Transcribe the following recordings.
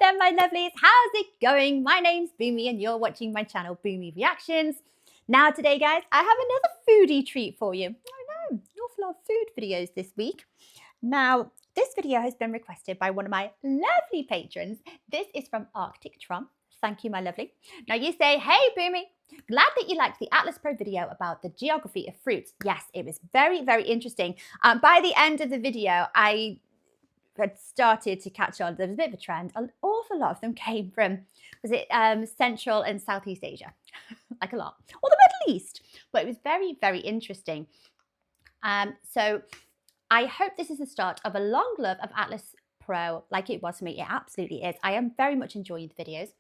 Hello my lovelies, how's it going? My name's Boomy and you're watching my channel Boomy Reactions. Now today guys, I have another foodie treat for you. I know, an awful lot of food videos this week. Now, this video has been requested by one of my lovely patrons. This is from Arctic Trump. Thank you, my lovely. Now you say, hey Boomy, glad that you liked the Atlas Pro video about the geography of fruits. Yes, it was very, very interesting. By the end of the video, I had started to catch on. There was a bit of a trend. An awful lot of them came from, was it Central and Southeast Asia? Like a lot. Or the Middle East. But it was very, very interesting. So I hope this is the start of a long love of Atlas Pro like it was for me. It absolutely is. I am very much enjoying the videos.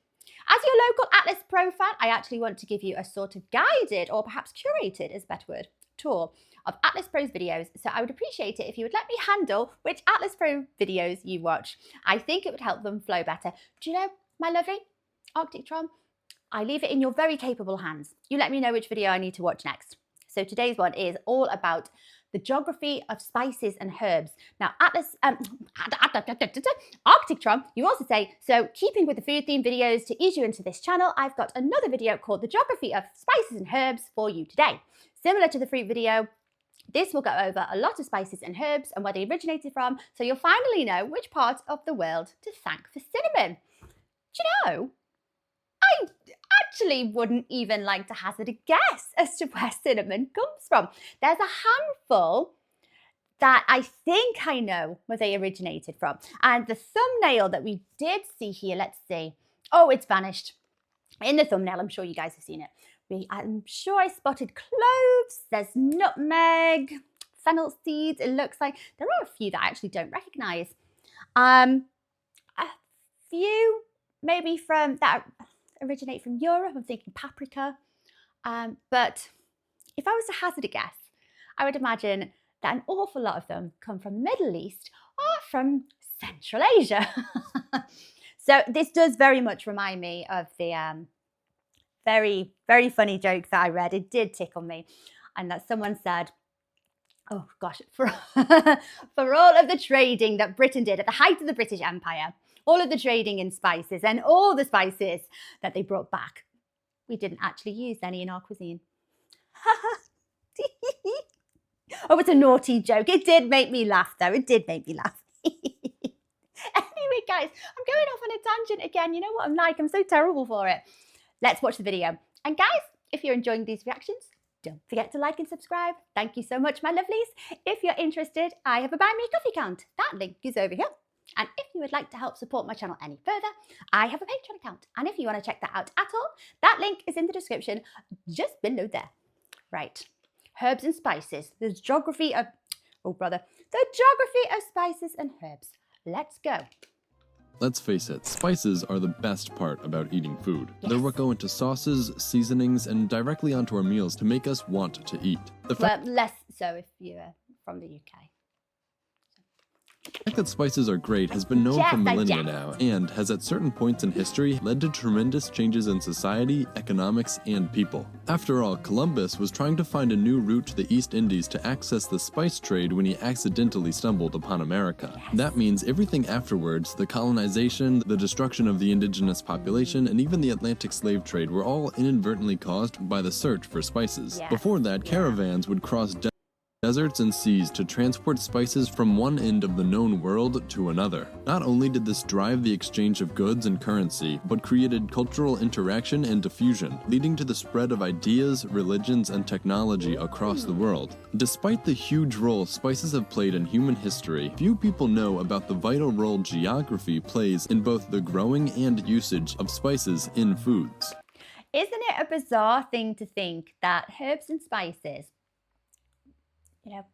As your local Atlas Pro fan, I actually want to give you a sort of guided or perhaps curated is a better word, tour of Atlas Pro's videos. So I would appreciate it if you would let me handle which Atlas Pro videos you watch. I think it would help them flow better. Do you know, my lovely Arctic Tron, I leave it in your very capable hands. You let me know which video I need to watch next. So today's one is all about the geography of spices and herbs. Now, Arctic Tron, you also say, so keeping with the food theme videos to ease you into this channel, I've got another video called The Geography of Spices and Herbs for you today. Similar to the fruit video, this will go over a lot of spices and herbs and where they originated from, so you'll finally know which part of the world to thank for cinnamon. Do you know, I actually wouldn't even like to hazard a guess as to where cinnamon comes from. There's a handful that I think I know where they originated from. And the thumbnail that we did see here, let's see. Oh, it's vanished. In the thumbnail, I'm sure you guys have seen it. I'm sure I spotted cloves, there's nutmeg, fennel seeds, it looks like. There are a few that I actually don't recognise. A few maybe from that originate from Europe. I'm thinking paprika. But if I was to hazard a guess, I would imagine that an awful lot of them come from the Middle East or from Central Asia. So this does very much remind me of the very, very funny joke that I read. It did tickle me. And that someone said, oh gosh, for all of the trading that Britain did at the height of the British Empire, all of the trading in spices and all the spices that they brought back, we didn't actually use any in our cuisine. Oh, it's a naughty joke. It did make me laugh though. It did make me laugh. Anyway, guys, I'm going off on a tangent again. You know what I'm like? I'm so terrible for it. Let's watch the video. And guys, if you're enjoying these reactions, don't forget to like and subscribe. Thank you so much, my lovelies. If you're interested, I have a Buy Me a Coffee account. That link is over here. And if you would like to help support my channel any further, I have a Patreon account. And if you want to check that out at all, that link is in the description just below there. Right. Herbs and spices. The geography of, the geography of spices and herbs. Let's go. Let's face it, spices are the best part about eating food. Yes. They're what go into sauces, seasonings, and directly onto our meals to make us want to eat. Well, less so if you're from the UK. The fact that spices are great has been known for millennia now, and has at certain points in history led to tremendous changes in society, economics, and people. After all, Columbus was trying to find a new route to the East Indies to access the spice trade when he accidentally stumbled upon America. Yes. That means everything afterwards, the colonization, the destruction of the indigenous population, and even the Atlantic slave trade were all inadvertently caused by the search for spices. Yes. Before that, caravans would cross deserts and seas to transport spices from one end of the known world to another. Not only did this drive the exchange of goods and currency, but created cultural interaction and diffusion, leading to the spread of ideas, religions, and technology across the world. Despite the huge role spices have played in human history, few people know about the vital role geography plays in both the growing and usage of spices in foods. Isn't it a bizarre thing to think that herbs and spices, you know,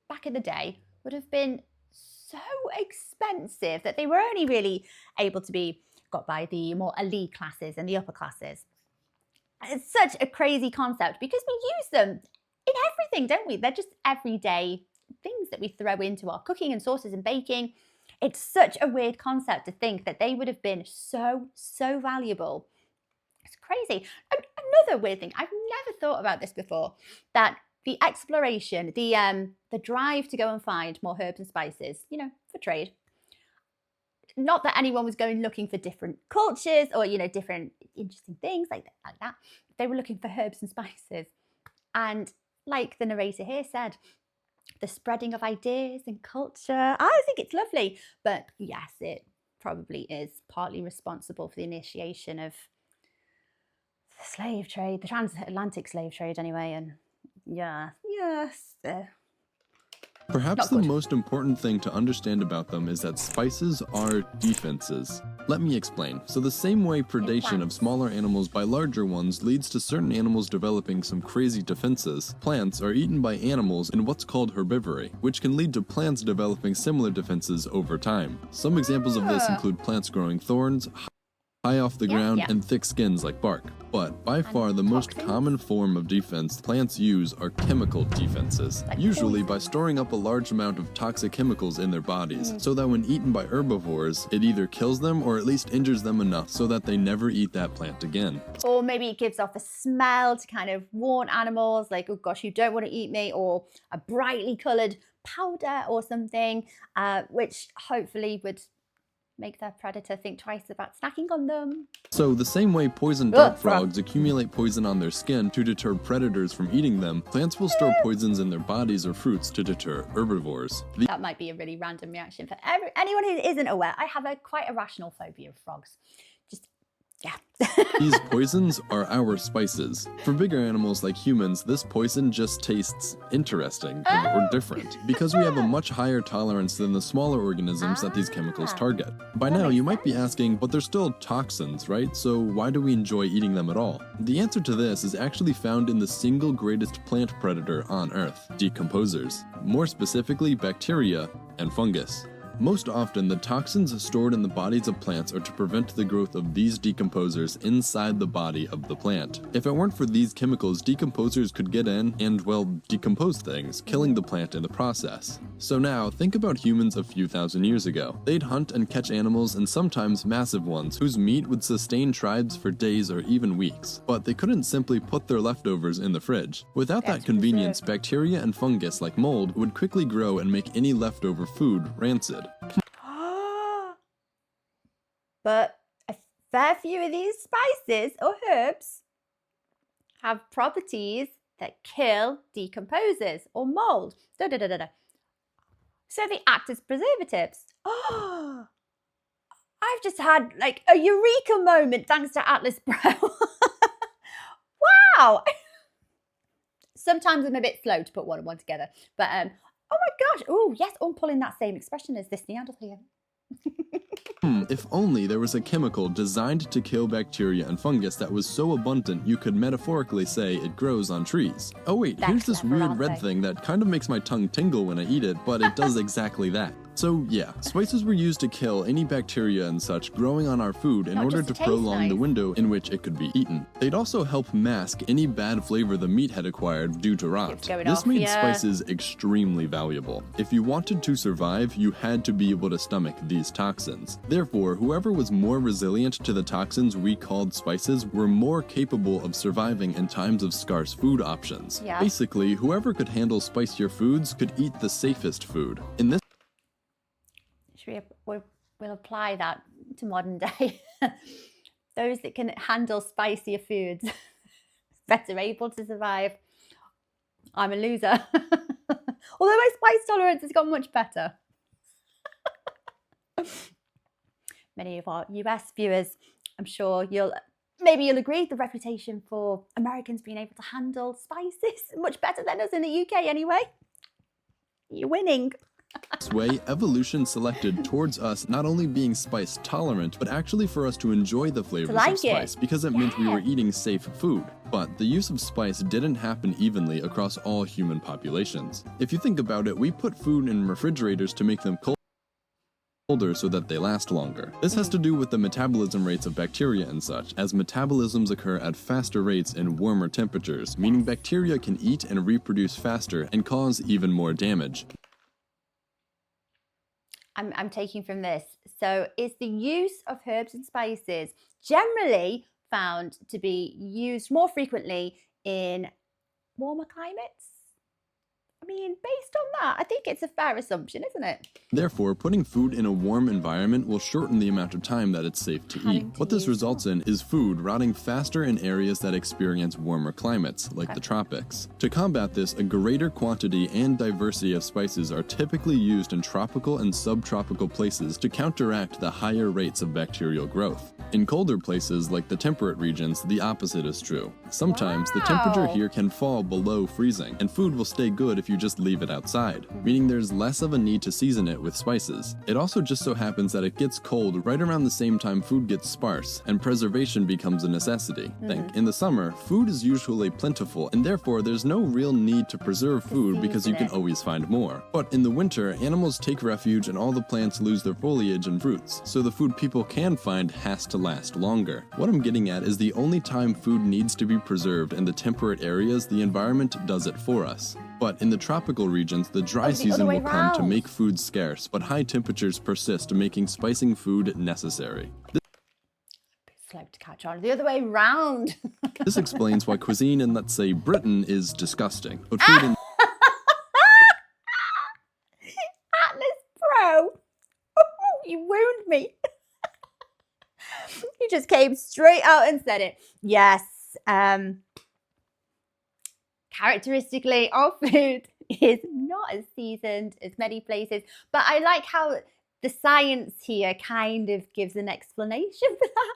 back in the day would have been so expensive that they were only really able to be got by the more elite classes and the upper classes. It's such a crazy concept because we use them in everything, don't we? They're just everyday things that we throw into our cooking and sauces and baking. It's such a weird concept to think that they would have been so valuable. It's crazy. Another weird thing, I've never thought about this before, that the exploration, the drive to go and find more herbs and spices, you know, for trade, not that anyone was going looking for different cultures or, you know, different interesting things like that. They were looking for herbs and spices. And like the narrator here said, the spreading of ideas and culture. I think it's lovely. But yes, it probably is partly responsible for the initiation of the slave trade, the transatlantic slave trade anyway. And yeah, yes. Perhaps the most important thing to understand about them is that spices are defenses. Let me explain. So the same way predation of smaller animals by larger ones leads to certain animals developing some crazy defenses, plants are eaten by animals in what's called herbivory, which can lead to plants developing similar defenses over time. Some examples of this include plants growing thorns, high off the ground, and thick skins like bark. But by far the most common form of defense plants use are chemical defenses, usually by storing up a large amount of toxic chemicals in their bodies, so that when eaten by herbivores, it either kills them or at least injures them enough so that they never eat that plant again. Or maybe it gives off a smell to kind of warn animals, like, oh gosh, you don't want to eat me, or a brightly coloured powder or something, which hopefully would make their predator think twice about snacking on them. So the same way poison dart frogs accumulate poison on their skin to deter predators from eating them, plants will store poisons in their bodies or fruits to deter herbivores. That might be a really random reaction for anyone who isn't aware. I have quite a rational phobia of frogs. Just, yeah. These poisons are our spices. For bigger animals like humans, this poison just tastes interesting or different because we have a much higher tolerance than the smaller organisms that these chemicals target. By now, you might be asking, but they're still toxins, right? So why do we enjoy eating them at all? The answer to this is actually found in the single greatest plant predator on Earth, decomposers. More specifically, bacteria and fungus. Most often, the toxins stored in the bodies of plants are to prevent the growth of these decomposers inside the body of the plant. If it weren't for these chemicals, decomposers could get in and, well, decompose things, killing the plant in the process. So now, think about humans a few thousand years ago. They'd hunt and catch animals, and sometimes massive ones, whose meat would sustain tribes for days or even weeks. But they couldn't simply put their leftovers in the fridge. Without that convenience, bacteria and fungus like mold would quickly grow and make any leftover food rancid. But a fair few of these spices or herbs have properties that kill decomposers or mold. So they act as preservatives. Oh, I've just had like a eureka moment thanks to Atlas Pro. Wow. Sometimes I'm a bit slow to put one and one together, but oh my gosh. Oh yes, I'm pulling that same expression as this Neanderthal. If only there was a chemical designed to kill bacteria and fungus that was so abundant you could metaphorically say it grows on trees. Oh wait, here's this weird red thing that kind of makes my tongue tingle when I eat it, but it does exactly that. So yeah, spices were used to kill any bacteria and such growing on our food in order to prolong the window in which it could be eaten. They'd also help mask any bad flavor the meat had acquired due to rot. This made spices extremely valuable. If you wanted to survive, you had to be able to stomach these toxins. Therefore, whoever was more resilient to the toxins we called spices were more capable of surviving in times of scarce food options. Basically, whoever could handle spicier foods could eat the safest food. In this We'll apply that to modern day. Those that can handle spicier foods better able to survive. I'm a loser. Although my spice tolerance has got much better. Many of our US viewers, I'm sure maybe you'll agree, the reputation for Americans being able to handle spices much better than us in the UK anyway. You're winning. This way, evolution selected towards us not only being spice tolerant, but actually for us to enjoy the flavors of spice because it meant we were eating safe food. But the use of spice didn't happen evenly across all human populations. If you think about it, we put food in refrigerators to make them colder so that they last longer. This has to do with the metabolism rates of bacteria and such, as metabolisms occur at faster rates in warmer temperatures, meaning bacteria can eat and reproduce faster and cause even more damage. I'm taking from this. So is the use of herbs and spices generally found to be used more frequently in warmer climates? mean, based on that, I think it's a fair assumption, isn't it? Therefore, putting food in a warm environment will shorten the amount of time that it's safe to eat. What this results in is food rotting faster in areas that experience warmer climates, like the tropics. To combat this, a greater quantity and diversity of spices are typically used in tropical and subtropical places to counteract the higher rates of bacterial growth. In colder places, like the temperate regions, the opposite is true. Sometimes the temperature here can fall below freezing, and food will stay good if you just leave it outside, meaning there's less of a need to season it with spices. It also just so happens that it gets cold right around the same time food gets sparse, and preservation becomes a necessity. Think, in the summer, food is usually plentiful, and therefore there's no real need to preserve food because you can always find more. But in the winter, animals take refuge and all the plants lose their foliage and fruits, so the food people can find has to last longer. What I'm getting at is the only time food needs to be preserved in the temperate areas, the environment does it for us. But in the tropical regions, the dry season will come to make food scarce, but high temperatures persist, making spicing food necessary. Slow to catch on. The other way round. This explains why cuisine in, let's say, Britain is disgusting, but food in Atlas Pro! You wound me. You just came straight out and said it. Yes. Characteristically, our food is not as seasoned as many places, but I like how the science here kind of gives an explanation for that.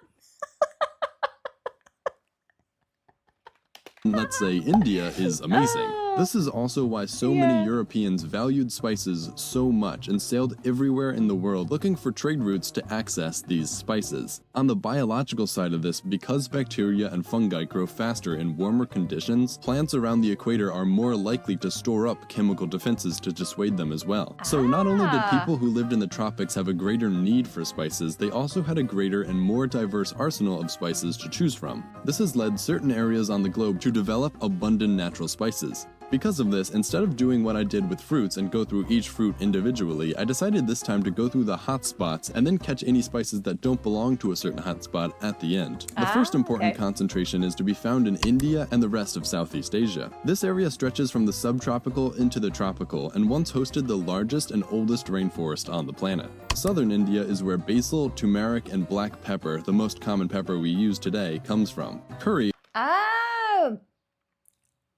Let's say India is amazing. This is also why so many Europeans valued spices so much and sailed everywhere in the world looking for trade routes to access these spices. On the biological side of this, because bacteria and fungi grow faster in warmer conditions, plants around the equator are more likely to store up chemical defenses to dissuade them as well. So not only did people who lived in the tropics have a greater need for spices, they also had a greater and more diverse arsenal of spices to choose from. This has led certain areas on the globe to develop abundant natural spices. Because of this, instead of doing what I did with fruits and go through each fruit individually, I decided this time to go through the hot spots and then catch any spices that don't belong to a certain hot spot at the end. The first important concentration is to be found in India and the rest of Southeast Asia. This area stretches from the subtropical into the tropical and once hosted the largest and oldest rainforest on the planet. Southern India is where basil, turmeric, and black pepper, the most common pepper we use today, comes from. Curry. Oh!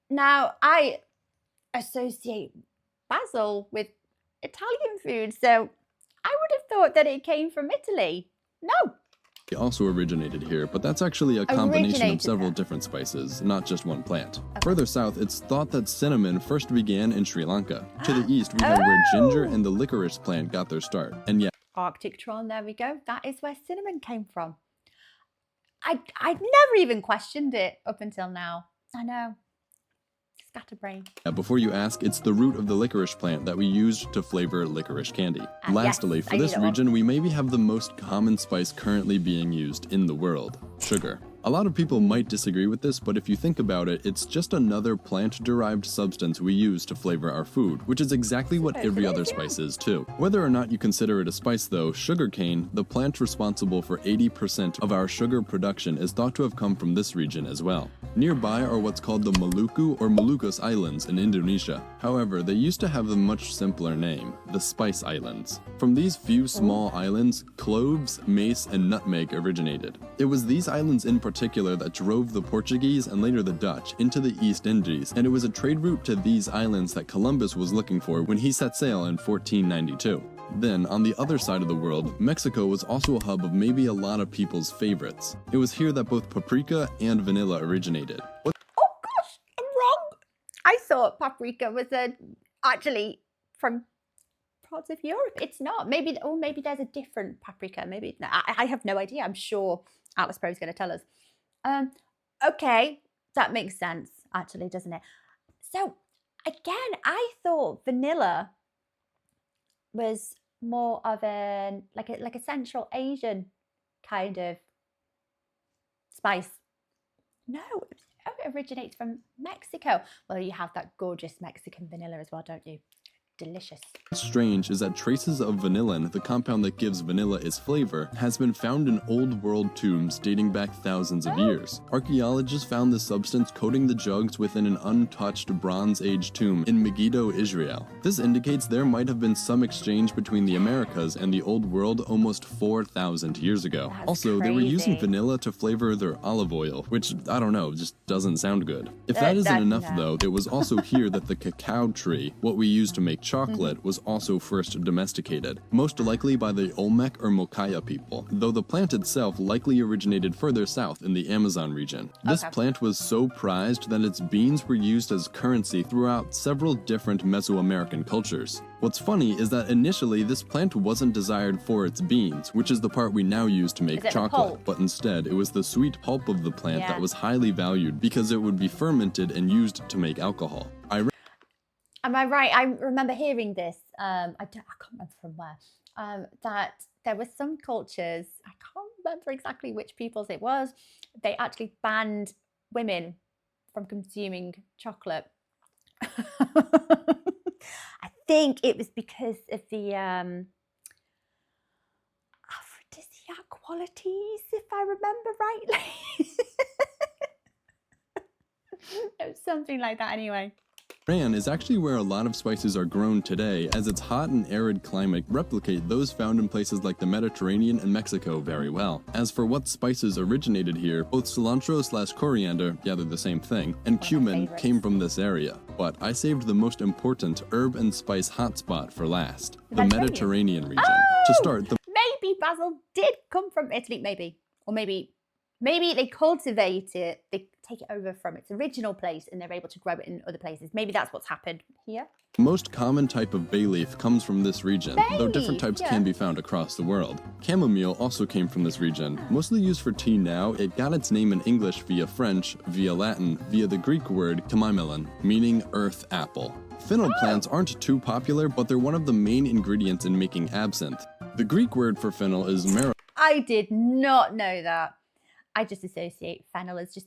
Now, I associate basil with Italian food, so I would have thought that it came from Italy. No. It also originated here, but that's actually a combination of several different spices, not just one plant. Further south, it's thought that cinnamon first began in Sri Lanka. To the east, we have where ginger and the licorice plant got their start. And yeah, Arctic Tron, there we go. That is where cinnamon came from. I'd never even questioned it up until now. I know. Scatterbrain. Before you ask, it's the root of the licorice plant that we used to flavor licorice candy. Lastly, for this region, we maybe have the most common spice currently being used in the world: sugar. A lot of people might disagree with this, but if you think about it, it's just another plant-derived substance we use to flavor our food, which is exactly what every other spice is too. Whether or not you consider it a spice though, sugarcane, the plant responsible for 80% of our sugar production, is thought to have come from this region as well. Nearby are what's called the Maluku or Moluccas Islands in Indonesia. However, they used to have a much simpler name, the Spice Islands. From these few small islands, cloves, mace, and nutmeg originated. It was these islands in particular that drove the Portuguese and later the Dutch into the East Indies, and it was a trade route to these islands that Columbus was looking for when he set sail in 1492. Then, on the other side of the world, Mexico was also a hub of maybe a lot of people's favorites. It was here that both paprika and vanilla originated. Oh gosh, I'm wrong. I thought paprika was actually from parts of Europe. It's not. Maybe there's a different paprika. Maybe I have no idea. I'm sure Atlas Pro is going to tell us. Okay, that makes sense, actually, doesn't it? So again, I thought vanilla was more of like a Central Asian kind of spice. No, it originates from Mexico. Well, you have that gorgeous Mexican vanilla as well, don't you? delicious. What's strange is that traces of vanillin, the compound that gives vanilla its flavor, has been found in old world tombs dating back thousands of years. Archaeologists found this substance coating the jugs within an untouched Bronze Age tomb in Megiddo, Israel. This indicates there might have been some exchange between the Americas and the old world almost 4,000 years ago. That's also, crazy. they were using vanilla to flavor their olive oil, which, I don't know, just doesn't sound good. If that isn't enough though, it was also here that the cacao tree, what we use to make chocolate, was also first domesticated, most likely by the Olmec or Mokaya people, though the plant itself likely originated further south in the Amazon region. This plant was so prized that its beans were used as currency throughout several different Mesoamerican cultures. What's funny is that initially this plant wasn't desired for its beans, which is the part we now use to make chocolate, but instead it was the sweet pulp of the plant that was highly valued because it would be fermented and used to make alcohol. Am I right? I remember hearing this, I can't remember from where, that there were some cultures, I can't remember exactly which peoples it was, they actually banned women from consuming chocolate. I think it was because of the aphrodisiac qualities, if I remember rightly. It was something like that anyway. Iran is actually where a lot of spices are grown today, as its hot and arid climate replicate those found in places like the Mediterranean and Mexico very well. As for what spices originated here, both cilantro/coriander, yeah they're the same thing, and cumin came from this area. But I saved the most important herb and spice hotspot for last, the Mediterranean region. To start, maybe basil did come from Italy, maybe. Or maybe they cultivate it, they take it over from its original place and they're able to grow it in other places. Maybe that's what's happened here. The most common type of bay leaf comes from this region, though different types can be found across the world. Chamomile also came from this region. Mostly used for tea now, it got its name in English via French, via Latin, via the Greek word kamamelon, meaning earth apple. Fennel plants aren't too popular, but they're one of the main ingredients in making absinthe. The Greek word for fennel is I did not know that. I just associate fennel as just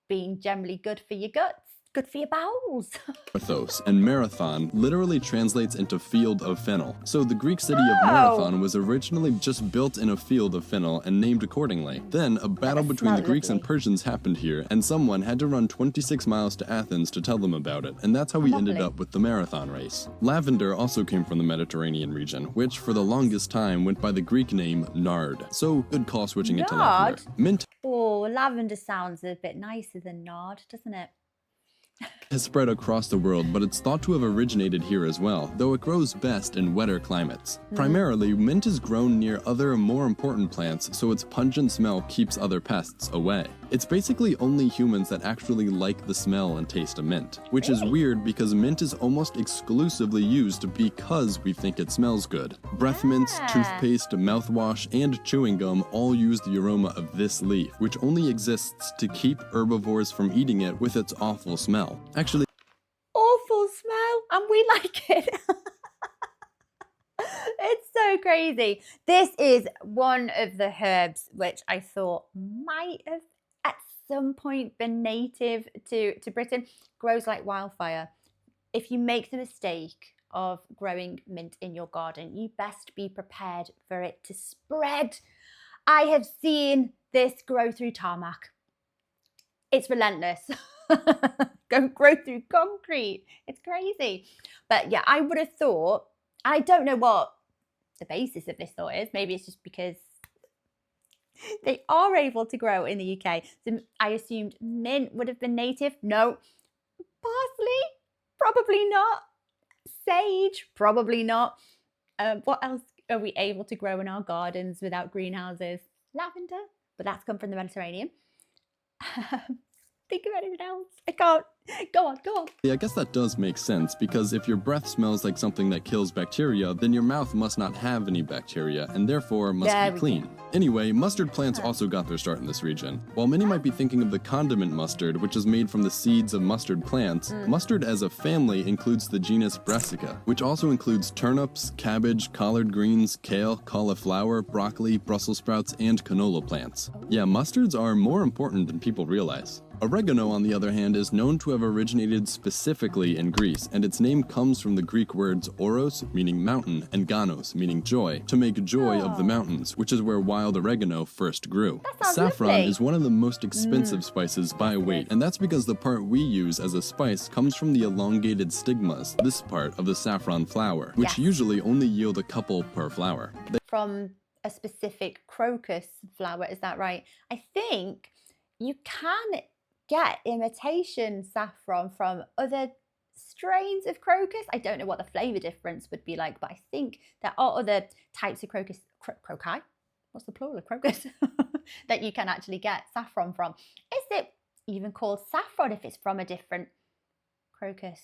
being generally good for your guts, good for your bowels. Marathos, and marathon literally translates into field of fennel. So the Greek city of Marathon was originally just built in a field of fennel and named accordingly. Then a battle between the Greeks and Persians happened here, and someone had to run 26 miles to Athens to tell them about it, and that's how we ended up with the marathon race. Lavender also came from the Mediterranean region, which for the longest time went by the Greek name nard. So good call switching it to lavender. Mint. Oh, lavender sounds a bit nicer than nard, doesn't it? Has spread across the world, but it's thought to have originated here as well, though it grows best in wetter climates. Primarily, mint is grown near other more important plants, so its pungent smell keeps other pests away. It's basically only humans that actually like the smell and taste of mint, which is weird because mint is almost exclusively used because we think it smells good. Breath mints, toothpaste, mouthwash, and chewing gum all use the aroma of this leaf, which only exists to keep herbivores from eating it with its awful smell. Actually, awful smell, and we like it. It's so crazy. This is one of the herbs which I thought might have at some point been native to Britain. Grows like wildfire. If you make the mistake of growing mint in your garden, you best be prepared for it to spread. I have seen this grow through tarmac. It's relentless. Go grow through concrete. It's crazy. But yeah, I would have thought, I don't know what the basis of this thought is. Maybe it's just because they are able to grow in the UK. So I assumed mint would have been native. No. Parsley? Probably not. Sage? Probably not. What else are we able to grow in our gardens without greenhouses? Lavender, but that's come from the Mediterranean. Think of anything else. I can't. Go on. Yeah, I guess that does make sense, because if your breath smells like something that kills bacteria, then your mouth must not have any bacteria, and therefore must be clean. Anyway, mustard plants also got their start in this region. While many might be thinking of the condiment mustard, which is made from the seeds of mustard plants, mustard as a family includes the genus Brassica, which also includes turnips, cabbage, collard greens, kale, cauliflower, broccoli, Brussels sprouts, and canola plants. Yeah, mustards are more important than people realize. Oregano, on the other hand, is known to to have originated specifically in Greece, and its name comes from the Greek words oros, meaning mountain, and ganos, meaning joy, to make joy of the mountains, which is where wild oregano first grew. Saffron lovely. is one of the most expensive spices by weight, and that's because the part we use as a spice comes from the elongated stigmas, this part of the saffron flower, which usually only yield a couple per flower. From a specific crocus flower, is that right? I think you can get imitation saffron from other strains of crocus. I don't know what the flavour difference would be like, but I think there are other types of crocus, croci? What's the plural of crocus? That you can actually get saffron from. Is it even called saffron if it's from a different crocus?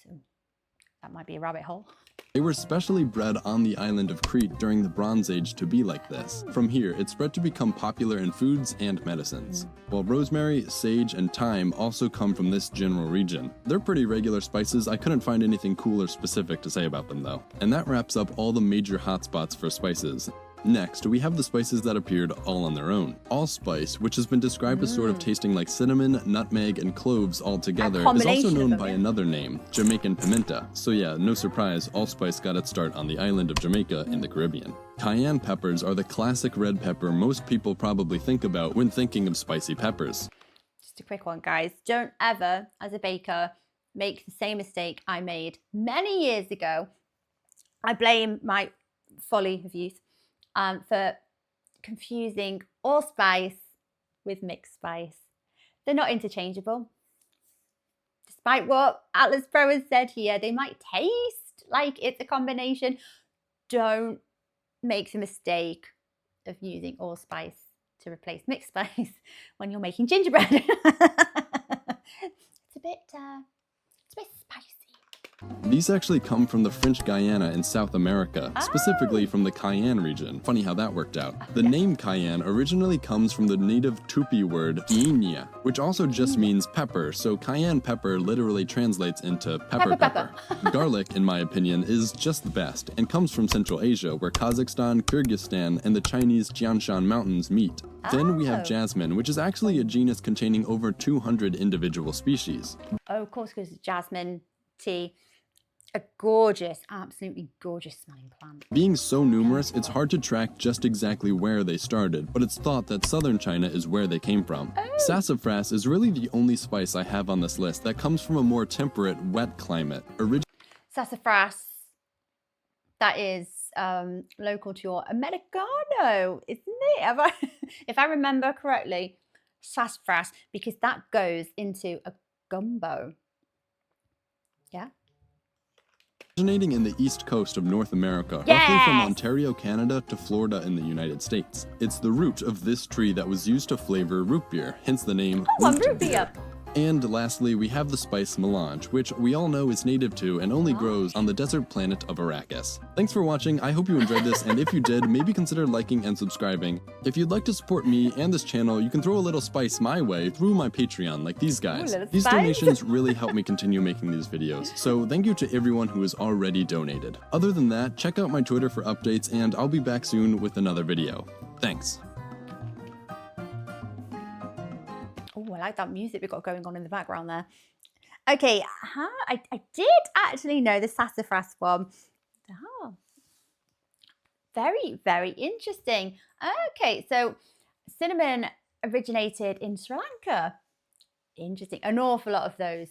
That might be a rabbit hole. They were specially bred on the island of Crete during the Bronze Age to be like this. From here, it spread to become popular in foods and medicines. While rosemary, sage, and thyme also come from this general region. They're pretty regular spices. I couldn't find anything cool or specific to say about them though. And that wraps up all the major hotspots for spices. Next, we have the spices that appeared all on their own. Allspice, which has been described as sort of tasting like cinnamon, nutmeg, and cloves all together, is also known by another name, Jamaican pimenta. So yeah, no surprise, allspice got its start on the island of Jamaica in the Caribbean. Cayenne peppers are the classic red pepper most people probably think about when thinking of spicy peppers. Just a quick one, guys. Don't ever, as a baker, make the same mistake I made many years ago. I blame my folly of youth for confusing allspice with mixed spice. They're not interchangeable. Despite what Atlas Pro has said here, they might taste like it's a combination. Don't make the mistake of using allspice to replace mixed spice when you're making gingerbread. It's a bit spicy. These actually come from the French Guiana in South America, specifically from the Cayenne region. Funny how that worked out. The name Cayenne originally comes from the native Tupi word Iña, which also just means pepper, so cayenne pepper literally translates into pepper. Garlic, in my opinion, is just the best, and comes from Central Asia, where Kazakhstan, Kyrgyzstan, and the Chinese Tianshan Mountains meet. Then we have jasmine, which is actually a genus containing over 200 individual species. Oh, of course, because jasmine tea, a gorgeous, absolutely gorgeous smelling plant. Being so numerous, it's hard to track just exactly where they started, but it's thought that southern China is where they came from. Sassafras is really the only spice I have on this list that comes from a more temperate, wet climate. Sassafras, that is local to your Americano, isn't it? If I remember correctly, sassafras, because that goes into a gumbo. Yeah. Originating in the east coast of North America, roughly from Ontario, Canada to Florida in the United States. It's the root of this tree that was used to flavor root beer, hence the name root beer. And lastly, we have the spice melange, which we all know is native to and only grows on the desert planet of Arrakis. Thanks for watching. I hope you enjoyed this, and if you did, maybe consider liking and subscribing. If you'd like to support me and this channel, you can throw a little spice my way through my Patreon, like these guys. These donations really help me continue making these videos, so thank you to everyone who has already donated. Other than that, check out my Twitter for updates, and I'll be back soon with another video. Thanks. Oh, I like that music we've got going on in the background there. Okay, I did actually know the sassafras one. Oh, very, very interesting. Okay, so cinnamon originated in Sri Lanka. Interesting. An awful lot of those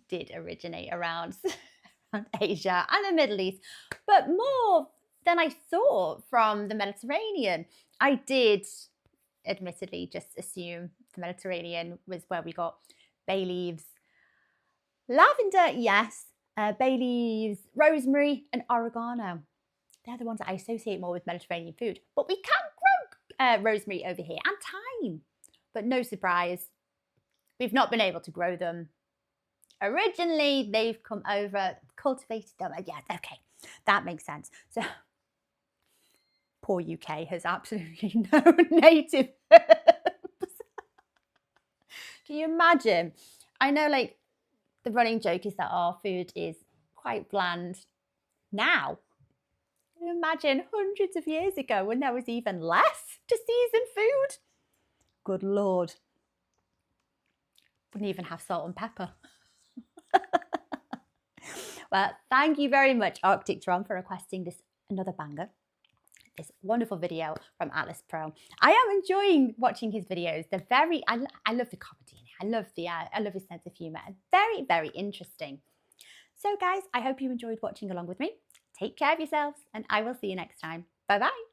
did originate around Asia and the Middle East, but more than I thought from the Mediterranean. I did admittedly just assume the Mediterranean was where we got bay leaves. Lavender, yes. Bay leaves, rosemary, and oregano. They're the ones that I associate more with Mediterranean food. But we can grow rosemary over here and thyme. But no surprise, we've not been able to grow them. Originally, they've come over, cultivated them. Yeah, okay, that makes sense. So, poor UK has absolutely no native herbs. Can you imagine? I know, like, the running joke is that our food is quite bland now. Can you imagine hundreds of years ago when there was even less to season food? Good Lord. Wouldn't even have salt and pepper. Well, thank you very much, Arctic Tron, for requesting this another banger. This wonderful video from Atlas Pro. I am enjoying watching his videos. They're very, I love the comedy in it. I love his sense of humor. Very, very interesting. So guys, I hope you enjoyed watching along with me. Take care of yourselves and I will see you next time. Bye bye.